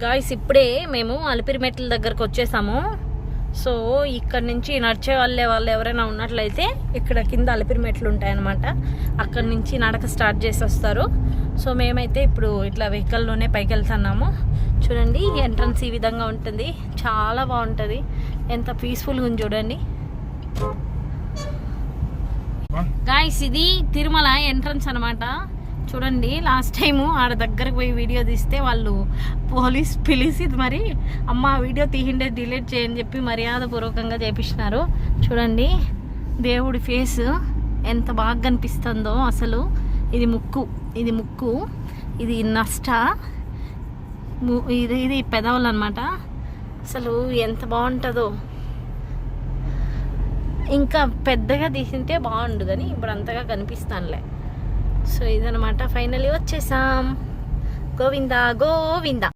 Guys ఇప్పుడే మేము అలిపిరిమెట్ల దగ్గరకు వచ్చేసాము. సో ఇక్కడ నుంచి నడిచే వాళ్ళు ఎవరైనా ఉన్నట్లయితే ఇక్కడ కింద అలిపిరిమెట్లు ఉంటాయన్నమాట. అక్కడ నుంచి నడక స్టార్ట్ చేసి వస్తారు. సో మేమైతే ఇప్పుడు ఇట్లా వెహికల్లోనే పైకి వెళ్తున్నాము. చూడండి ఎంట్రన్స్ ఈ విధంగా ఉంటుంది, చాలా బాగుంటుంది, ఎంత పీస్ఫుల్గా ఉంది చూడండి గాయ్స్. ఇది తిరుమల ఎంట్రన్స్ అనమాట. చూడండి లాస్ట్ టైము ఆడ దగ్గరకు పోయి వీడియో తీస్తే వాళ్ళు పోలీస్ పిలిచి మరి అమ్మ వీడియో తీయండి డిలీట్ చేయని చెప్పి మర్యాదపూర్వకంగా చేపించినారు. చూడండి దేవుడి ఫేస్ ఎంత బాగా కనిపిస్తుందో అసలు. ఇది ముక్కు, ఇది నష్ట, ఇది పెదవులు అనమాట. అసలు ఎంత బాగుంటుందో. ఇంకా పెద్దగా తీసింటే బాగుండు కానీ ఇప్పుడు అంతగా కనిపిస్తానులే. సో ఇదనమాట, ఫైనల్లీ వచ్చేసాం. గోవిందా గోవిందా.